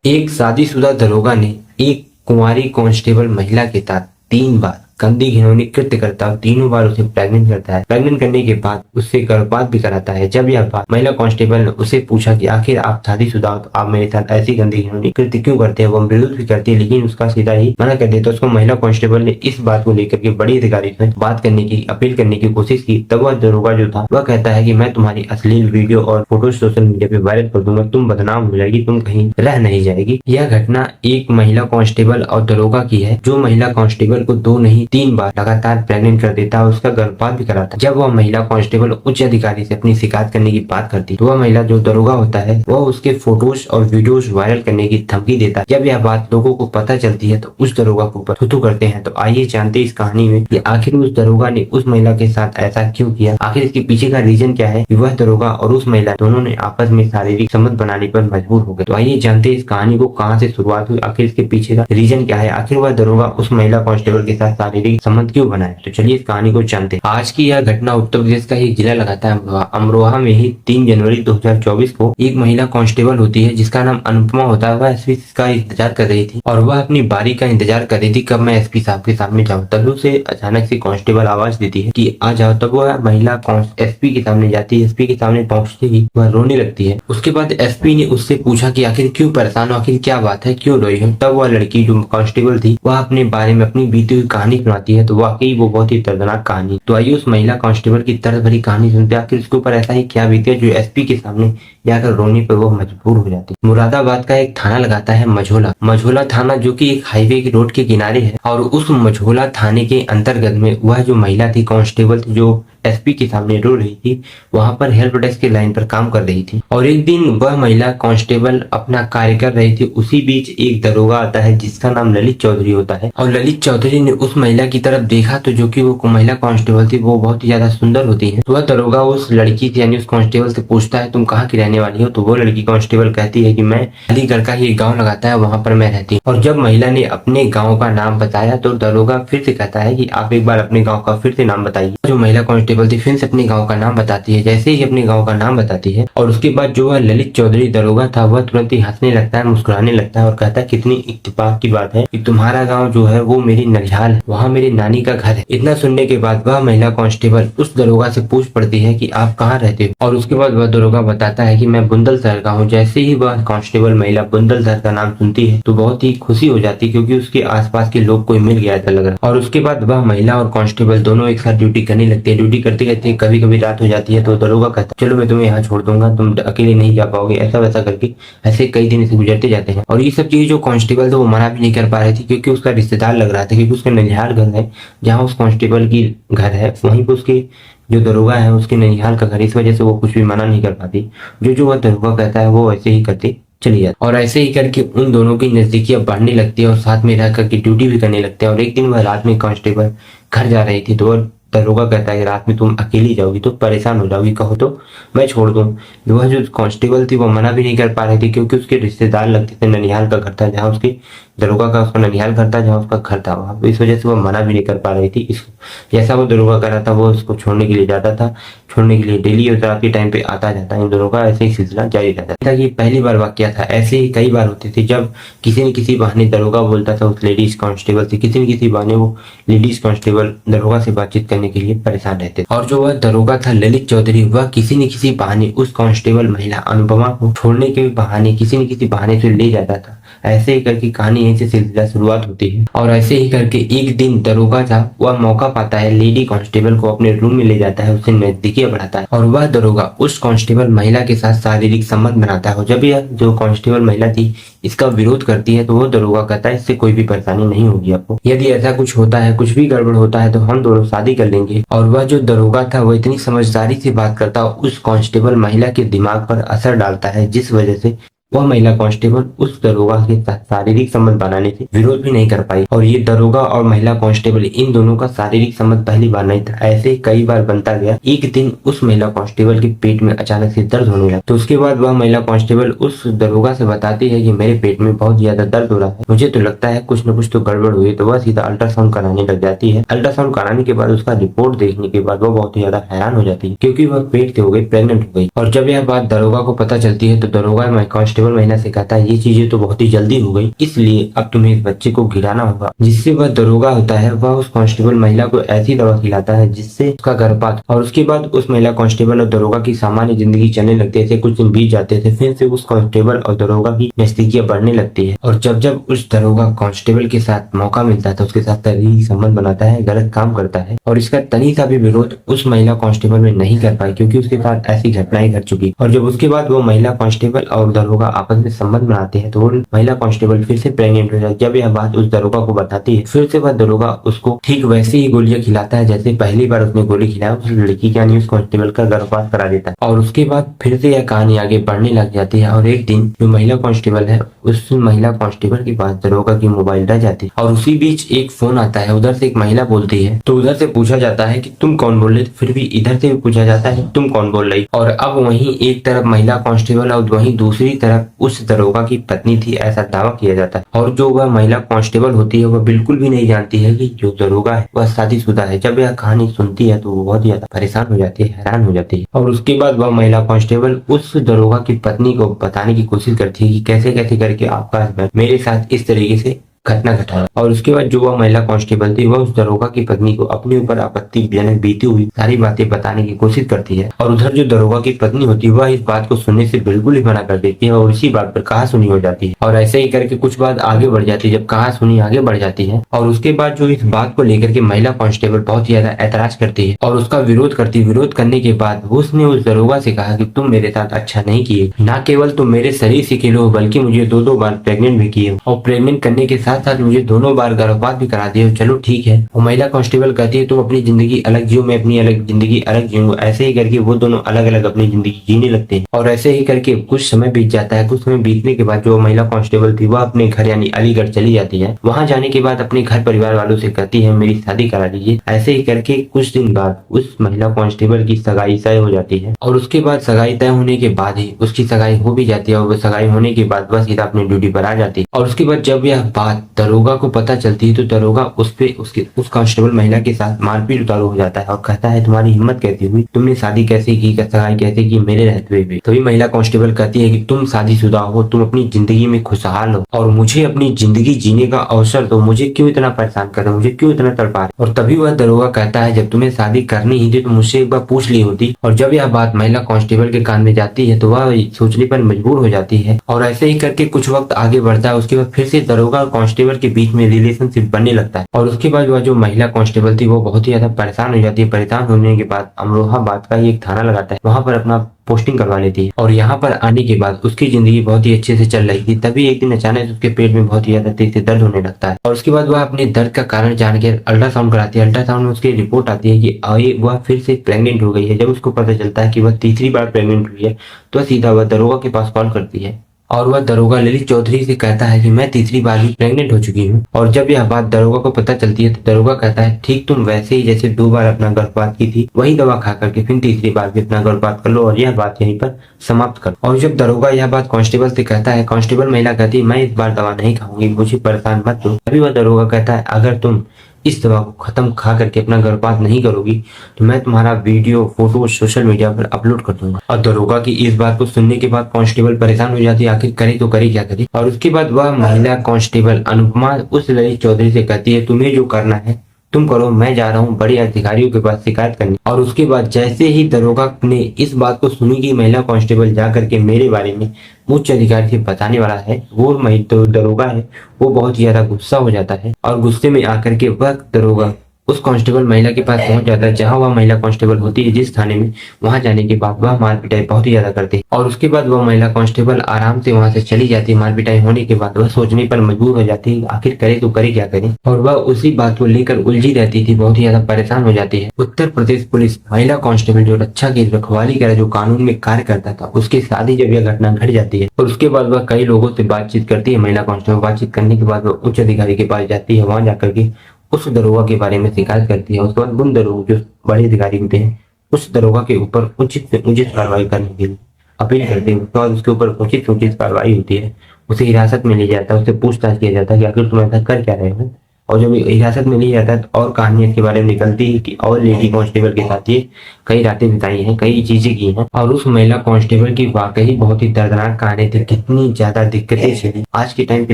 एक शादीशुदा दरोगा ने एक कुंवारी कांस्टेबल महिला के साथ 3 बार गंदी घिनौनी कृत्य करता है और तीनों बार उसे प्रेग्नेंट करता है। प्रेग्नेंट करने के बाद उससे गर्भपात भी कराता है। जब यह बात महिला कांस्टेबल ने उसे पूछा कि आखिर आप शादीशुदा हो तो आप मेरे साथ ऐसी गंदी घिनौनी कृत्य क्यों करते हैं, वो विरोध भी करती है लेकिन उसका सीधा ही मना कर देता है। उसको महिला कांस्टेबल ने इस बात को लेकर के बड़ी अधिकारी से बात करने की अपील करने की कोशिश की। तब वह दरोगा जो था वह कहता है कि मैं तुम्हारी अश्लील वीडियो और फोटो सोशल मीडिया पे वायरल कर दूंगा, तुम बदनाम हो जाएगी, तुम कहीं रह नहीं जाएगी। यह घटना एक महिला कांस्टेबल और दरोगा की है जो महिला कांस्टेबल को 2 नहीं 3 बार लगातार प्रेग्नेंट कर देता है और उसका गर्भपात भी कराता है। जब वह महिला कांस्टेबल उच्च अधिकारी से अपनी शिकायत करने की बात करती तो वह महिला जो दरोगा होता है वह उसके फोटोज और वीडियोज वायरल करने की धमकी देता है। जब यह बात लोगों को पता चलती है तो उस दरोगा के ऊपर थू करते हैं। तो आइए जानते इस कहानी में कि आखिर उस दरोगा ने उस महिला के साथ ऐसा क्यों किया, आखिर इसके पीछे का रीजन क्या है कि वह दरोगा और उस महिला दोनों ने आपस में शारीरिक संबंध बनाने पर मजबूर हो गए। तो आइए जानते इस कहानी को कहां से शुरुआत हुई, आखिर इसके पीछे का रीजन क्या है, आखिर वह दरोगा उस महिला कांस्टेबल के साथ शारीरिक संबंध क्यों बनाए। तो चलिए इस कहानी को जानते हैं। आज की यह घटना उत्तर प्रदेश का ही जिला लगाता है अमरोहा। अमरोहा में ही 3 जनवरी 2024 को एक महिला कांस्टेबल होती है जिसका नाम अनुपमा होता है। वह एसपी का इंतजार कर रही थी और वह अपनी बारी का इंतजार कर रही थी कब मैं एसपी साहब के सामने जाऊं। तभी उसे अचानक से कांस्टेबल आवाज देती है कि आ जाओ। तब वह महिला एसपी के सामने जाती है। एसपी के सामने पहुंचते ही वह रोने लगती है। उसके बाद एसपी ने उससे पूछा कि आखिर क्यों परेशान हो, आखिर क्या बात है, क्यों रोई हो। तब वह लड़की जो कांस्टेबल थी वह अपने बारे में अपनी बीती हुई कहानी सुनाती है। तो वाकई वो बहुत ही दर्दनाक कहानी। तो आइए उस महिला कांस्टेबल की दर्द भरी कहानी सुनते हैं, आखिर उसके ऊपर ऐसा ही क्या बीते जो एसपी के सामने जाकर रोने पर वो मजबूर हो जाती है। मुरादाबाद का एक थाना लगाता है मझोला थाना, जो कि एक हाईवे की रोड के किनारे है। और उस मझोला थाने के अंतर्गत में वह जो महिला थी कांस्टेबल थी जो एसपी के सामने रो रही थी, वहां पर हेल्प डेस्क के लाइन पर काम कर रही थी। और एक दिन वह महिला कांस्टेबल अपना कार्य कर रही थी। उसी बीच एक दरोगा आता है जिसका नाम ललित चौधरी होता है। और ललित चौधरी ने उस महिला की तरफ देखा तो जो कि वो महिला कांस्टेबल थी वो बहुत ही ज्यादा सुंदर होती है। तो वह दरोगा उस लड़की से यानी उस कांस्टेबल से पूछता है तुम कहाँ की रहने वाली हो। तो वो लड़की कांस्टेबल कहती है कि मैं अलीगढ़ का ही एक गाँव लगाता है वहां पर मैं रहती हूँ। और जब महिला ने अपने गाँव का नाम बताया तो दरोगा फिर से कहता है कि आप एक बार अपने गाँव का फिर से नाम बताइए। जो महिला कांस्टेबल थी फिर से अपने गांव का नाम बताती है। जैसे ही अपने गांव का नाम बताती है और उसके बाद जो वह ललित चौधरी दरोगा था वह तुरंत ही हंसने लगता है, मुस्कुराने लगता है और कहता है कितनी इत्तेफाक की बात है कि तुम्हारा गांव जो है वो मेरी ननिहाल है, वहाँ मेरी नानी का घर है। इतना सुनने के बाद वह महिला कांस्टेबल उस दरोगा से पूछ पड़ती है कि आप कहाँ रहते हो। और उसके बाद वह दरोगा बताता है कि मैं बुंदल शहर का हूँ। जैसे ही वह कांस्टेबल महिला बुंदल शहर का नाम सुनती है तो बहुत ही खुशी हो जाती है क्योंकि उसके आसपास के लोग कोई मिल गया ऐसा लग रहा। और उसके बाद वह महिला और कांस्टेबल दोनों एक साथ ड्यूटी करने लगते हैं। ड्यूटी करते करते कभी कभी रात हो जाती है तो दरोगा कहता है चलो मैं तुम्हें यहाँ छोड़ दूंगा, तुम अकेले नहीं जा पाओगे, ऐसा वैसा करके ऐसे कई दिन से गुजरते जाते हैं। और ये सब चीजें जो कांस्टेबल था वो मना भी नहीं कर पा रही थी क्योंकि उसका रिश्तेदार लग रहा था, क्योंकि उसका ननिहाल घर है जहाँ उस कांस्टेबल की घर है, वहीं पर उसके जो दरोगा है उसके ननिहाल का घर। इस वजह से वो कुछ भी मना नहीं कर पाती। जो वह दरोगा कहता है वो ऐसे ही करती चली जाती। और ऐसे ही करके उन दोनों की नजदीकियां बढ़ने लगती है और साथ में रह करके ड्यूटी भी करने लगते हैं। और एक दिन वह रात में कांस्टेबल घर जा रही थी तो वह दरोगा कहता है कि रात में तुम अकेली जाओगी तो परेशान हो जाओगी, कहो तो मैं छोड़ दूं। वह जो कांस्टेबल थी वो मना भी नहीं कर पा रही थी क्योंकि उसके रिश्तेदार लगते थे, ननिहाल का घर था जहाँ उसके दरोगा का उसका ननिहाल घर था जहाँ उसका घर था वहाँ, इस वजह से वो मना भी नहीं कर पा रही थी। इस जैसा वो दरोगा कर रहा था वो उसको छोड़ने के लिए जाता था, छोड़ने के लिए डेली उस रात के टाइम पे आता जाता। इन दोनों का ऐसे ही सिलसिला जारी रहता था। ये पहली बार वाकया था, ऐसे ही कई बार होते थे जब किसी न किसी बहाने दरोगा बोलता था उस लेडीज कांस्टेबल से, किसी न किसी बहाने वो लेडीज कांस्टेबल दरोगा से बातचीत करने के लिए परेशान रहते। और जो वह दरोगा था ललित चौधरी वह किसी न किसी बहाने उस कांस्टेबल महिला अनुपमा को छोड़ने के बहाने किसी न किसी बहाने से ले जाता था। ऐसे ही करके कहानी यहीं से सिलसिला शुरुआत होती है। और ऐसे ही करके एक दिन दरोगा था वह मौका पाता है, लेडी कांस्टेबल को अपने रूम में ले जाता है, उससे नजदीकियां बढ़ाता है और वह दरोगा उस कांस्टेबल महिला के साथ शारीरिक संबंध बनाता है। जब यह जो कांस्टेबल महिला थी इसका विरोध करती है तो वो दरोगा कहता है इससे कोई भी परेशानी नहीं होगी आपको, यदि ऐसा कुछ होता है, कुछ भी गड़बड़ होता है तो हम दोनों शादी कर लेंगे। और वह जो दरोगा था वो इतनी समझदारी से बात करता उस कांस्टेबल महिला के दिमाग पर असर डालता है जिस वजह से वह महिला कांस्टेबल उस दरोगा के साथ शारीरिक संबंध बनाने से विरोध भी नहीं कर पाई। और ये दरोगा और महिला कांस्टेबल इन दोनों का शारीरिक संबंध पहली बार नहीं था, ऐसे कई बार बनता गया। एक दिन उस महिला कांस्टेबल के पेट में अचानक से दर्द होने लगा। तो उसके बाद वह महिला कांस्टेबल उस दरोगा से बताती है कि मेरे पेट में बहुत ज्यादा दर्द हो रहा है, मुझे तो लगता है कुछ न कुछ तो गड़बड़ हुई। तो वह सीधा अल्ट्रासाउंड कराने लग जाती है। अल्ट्रासाउंड कराने के बाद उसका रिपोर्ट देखने के बाद वह बहुत ही ज्यादा हैरान हो जाती है क्योंकि वह पेट से हो गई प्रेग्नेंट हो गई। और जब यह बात दरोगा को पता चलती है तो दरोगा कांस्टेबल कांस्टेबल महिला से कहता है ये चीजें तो बहुत ही जल्दी हो गई, इसलिए अब तुम्हें इस बच्चे को गिराना होगा। जिससे वह दरोगा होता है वह उस कांस्टेबल महिला को ऐसी दवा खिलाता है जिससे उसका गर्भपात, और उसके बाद उस महिला कांस्टेबल और दरोगा की सामान्य जिंदगी चलने लगती है। कुछ दिन बीत जाते थे, फिर से उस कांस्टेबल और दरोगा की नजदीकियां बढ़ने लगती है, और जब जब उस दरोगा कांस्टेबल के साथ मौका मिलता है तो उसके साथ शारीरिक संबंध बनाता है, गलत काम करता है, और इसका तनी सा भी विरोध उस महिला कांस्टेबल में नहीं कर पाई क्योंकि उसके साथ ऐसी घटनाएं घट चुकी। और जब उसके बाद वो महिला कांस्टेबल और दरोगा आपस में संबंध बनाते हैं तो वो महिला कांस्टेबल फिर से प्रेग्नेंट हो जाती है। जब यह बात उस दरोगा को बताती है, फिर से वह दरोगा उसको ठीक वैसे ही गोलियां खिलाता है जैसे पहली बार उसने गोली खिलाया उस लड़की के, यानी उस कांस्टेबल का गर्भपात करा देता है। और उसके बाद फिर से यह कहानी आगे बढ़ने लग जाती है, और एक दिन जो महिला कांस्टेबल है उस महिला कांस्टेबल के पास दरोगा की मोबाइल रह जाती है, और उसी बीच एक फोन आता है। उधर से एक महिला बोलती है तो उधर से पूछा जाता है कि तुम कौन बोल रहे, फिर भी इधर से भी पूछा जाता है तुम कौन बोल रही। और अब वहीं एक तरफ महिला कांस्टेबल और वहीं दूसरी तरफ उस दरोगा की पत्नी थी, ऐसा दावा किया जाता है। और जो वह महिला कांस्टेबल होती है वह बिल्कुल भी नहीं जानती है कि जो दरोगा है वह शादीशुदा है। जब यह कहानी सुनती है तो वो बहुत ज्यादा परेशान हो जाती है, हैरान हो जाती है। और उसके बाद वह महिला कांस्टेबल उस दरोगा की पत्नी को बताने की कोशिश करती है कि कैसे कैसे करके आपका हस्बैंड मेरे साथ इस तरीके से घटना घटा। और उसके बाद जो वह महिला कांस्टेबल थी वह उस दरोगा की पत्नी को अपने ऊपर आपत्तिजनक बीती हुई सारी बातें बताने की कोशिश करती है, और उधर जो दरोगा की पत्नी होती है वह इस बात को सुनने से बिल्कुल ही मना कर देती है और इसी बात पर कहा सुनी हो जाती है। और ऐसे ही करके कुछ बात आगे बढ़ जाती है। जब कहा सुनी आगे बढ़ जाती है और उसके बाद जो इस बात को लेकर के महिला कांस्टेबल बहुत ज्यादा ऐतराज करती है और उसका विरोध करती है। विरोध करने के बाद उसने उस दरोगा से कहा कि तुम मेरे साथ अच्छा नहीं किए, न केवल तुम मेरे शरीर से खेलो हो बल्कि मुझे दो बार प्रेग्नेंट भी किए, और प्रेग्नेंट करने के साथ साथ मुझे दोनों बार गर्भपात भी करा दिए। चलो ठीक है। और महिला कांस्टेबल कहती है तुम अपनी जिंदगी अलग जियो, मैं अपनी अलग जिंदगी अलग जीऊंगा। ऐसे ही करके वो दोनों अलग अलग अपनी जिंदगी जीने लगते हैं। और ऐसे ही करके कुछ समय बीत जाता है। कुछ समय बीतने के बाद जो महिला कांस्टेबल थी वह अपने घर यानी अलीगढ़ चली जाती है। वहां जाने के बाद अपने घर परिवार वालों से कहती है मेरी शादी करा दीजिए। ऐसे ही करके कुछ दिन बाद उस महिला कांस्टेबल की सगाई तय हो जाती है, और उसके बाद सगाई तय होने के बाद ही उसकी सगाई हो भी जाती है। और वो सगाई होने के बाद वह सीधा अपनी ड्यूटी पर आ जाती है। और उसके बाद जब यह बात दरोगा को पता चलती है तो दरोगा उस कांस्टेबल महिला के साथ मारपीट उतारू हो जाता है और कहता है तुम्हारी हिम्मत कैसे हुई, तुमने शादी कैसे की, सगाई कैसे की मेरे रहते हुए भी। तभी महिला कांस्टेबल कहती है कि तुम शादीशुदा हो, तुम अपनी जिंदगी में खुशहाल हो और मुझे अपनी जिंदगी जीने का अवसर दो, मुझे क्यों इतना परेशान कर रहे हो, मुझे क्यों इतना तड़पा रहे। और तभी वह दरोगा कहता है जब तुम्हें शादी करनी ही थी तो मुझसे एक बार पूछ ली होती। और जब यह बात महिला कांस्टेबल के कान में जाती है तो वह सोचने पर मजबूर हो जाती है। और ऐसे ही करके कुछ वक्त आगे बढ़ता है। उसके बाद फिर से दरोगा और कांस्टेबल के बीच में रिलेशनशिप बनने लगता है। और उसके बाद वह जो महिला कांस्टेबल थी वो बहुत ही ज्यादा परेशान हो जाती है। परेशान होने के बाद अमरोहाबाद का ही एक थाना लगाता है, वहां पर अपना पोस्टिंग करवा लेती है। और यहाँ पर आने के बाद उसकी जिंदगी बहुत ही अच्छे से चल रही थी। तभी एक दिन अचानक उसके पेट में बहुत ही ज्यादा तेज से दर्द होने लगता है। और उसके बाद वह अपने दर्द का कारण जान के अल्ट्रासाउंड कराती है। अल्ट्रासाउंड में उसकी रिपोर्ट आती है कि वह फिर से प्रेग्नेंट हो गई है। जब उसको पता चलता है कि वह तीसरी बार प्रेग्नेंट हुई है तो सीधा वह दरोगा के पास कॉल करती है, और वह दरोगा ललित चौधरी से कहता है कि मैं तीसरी बार भी प्रेग्नेंट हो चुकी हूँ। और जब यह बात दरोगा को पता चलती है तो दरोगा कहता है ठीक तुम वैसे ही जैसे 2 बार अपना गर्भपात की थी वही दवा खा करके फिर तीसरी बार भी अपना गर्भपात कर लो और यह बात यहीं पर समाप्त कर। और जब दरोगा यह बात कांस्टेबल से कहता है, कांस्टेबल महिला कहती है मैं इस बार दवा नहीं खाऊंगी, मुझे परेशान मत दो। तभी वह दरोगा कहता है अगर तुम इस दवा को खत्म खा करके अपना गर्भपात नहीं करोगी तो मैं तुम्हारा वीडियो फोटो सोशल मीडिया पर अपलोड कर दूंगा। और दरोगा की इस बात को सुनने के बाद कांस्टेबल परेशान हो जाती है, आखिर करे तो करे क्या करे। और उसके बाद वह महिला कांस्टेबल अनुपमा उस ललित चौधरी से कहती है तुम्हें जो करना है तुम करो, मैं जा रहा हूँ बड़े अधिकारियों के पास शिकायत करने। और उसके बाद जैसे ही दरोगा ने इस बात को सुनी कि महिला कांस्टेबल जा करके मेरे बारे में उच्च अधिकारी से बताने वाला है, वो तो दरोगा है वो बहुत ज्यादा गुस्सा हो जाता है। और गुस्से में आकर के वह दरोगा उस कांस्टेबल महिला के पास पहुंच जाता है जहां वह महिला कांस्टेबल होती है जिस थाने में। वहां जाने के बाद वह मार पिटाई बहुत ही ज्यादा करती है। और उसके बाद वह महिला कांस्टेबल आराम से वहां से चली जाती है। मार पिटाई होने के बाद वह सोचने पर मजबूर हो जाती है आखिर करे तो करे क्या करे। और वह उसी बात को लेकर उलझी रहती थी, बहुत ही ज्यादा परेशान हो जाती है। उत्तर प्रदेश पुलिस महिला कांस्टेबल जो रक्षा की रखवाली कर जो कानून में कार्य करता था उसके साथ ही जब यह घटना घट जाती है और उसके बाद वह कई लोगों से बातचीत करती है। महिला कांस्टेबल बातचीत करने के बाद वह उच्च अधिकारी के पास जाती है, वहां जाकर के उस दरोगा के बारे में शिकायत करती है। उसके बाद उन दरोगा जो बड़े अधिकारी होते हैं उस दरोगा के ऊपर उचित से उचित कार्रवाई करने के लिए अपील करते हैं। उसके बाद उसके ऊपर उचित से उचित कार्रवाई होती है, उसे हिरासत में लिया जाता है, उससे पूछताछ किया जाता है कि आखिर तुम ऐसा कर क्या रहे हो। और जब हिरासत में लिया जाता है तो और कहानियां इसके बारे में निकलती है कि और लेडी कांस्टेबल के साथ ये कई रातें बिताई हैं, कई चीजें की हैं। और उस महिला कांस्टेबल की वाकई बहुत ही दर्दनाक कहानी थी, कितनी ज्यादा दिक्कतें झेली। आज के टाइम पे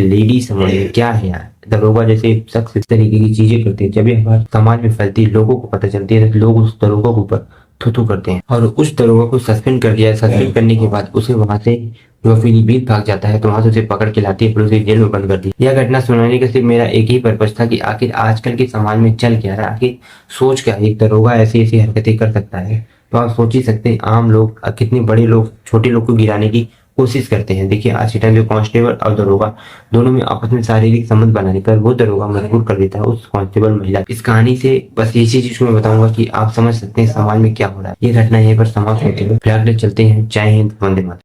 लेडी समझ में क्या है यार, दरोगा जैसे शख्स इस तरीके की चीजें करते हैं, जब ये हमारे समाज में फैलती है, लोगों को पता चलती है तो लोग उस दरोगा के ऊपर थू करते हैं और उस दरोगा को सस्पेंड कर दिया। सस्पेंड करने के बाद उसे वहां से जो पीलीभीत भाग जाता है तो वहां से उसे पकड़ के लाती है, फिर उसे जेल में बंद कर दी। यह घटना सुनाने का सिर्फ मेरा एक ही पर्पज था कि आखिर आजकल के समाज में चल क्या रहा है, आखिर सोच क्या है, एक दरोगा ऐसी ऐसी हरकतें कर सकता है। तो आप सोच ही सकते हैं आम लोग कितने बड़े लोग छोटे लोग को गिराने की कोशिश करते हैं। देखिए आज के टाइम जो कांस्टेबल और दरोगा दोनों में आपस में शारीरिक संबंध बनाने पर वो दरोगा मजबूर कर देता है उस कांस्टेबल महिला। इस कहानी से बस इसी चीज को मैं बताऊंगा कि आप समझ सकते हैं समाज में क्या हो रहा है। ये घटना यहीं पर समाप्त होती है, फिर आगे चलते हैं। जय हिंद, वंदे मातरम।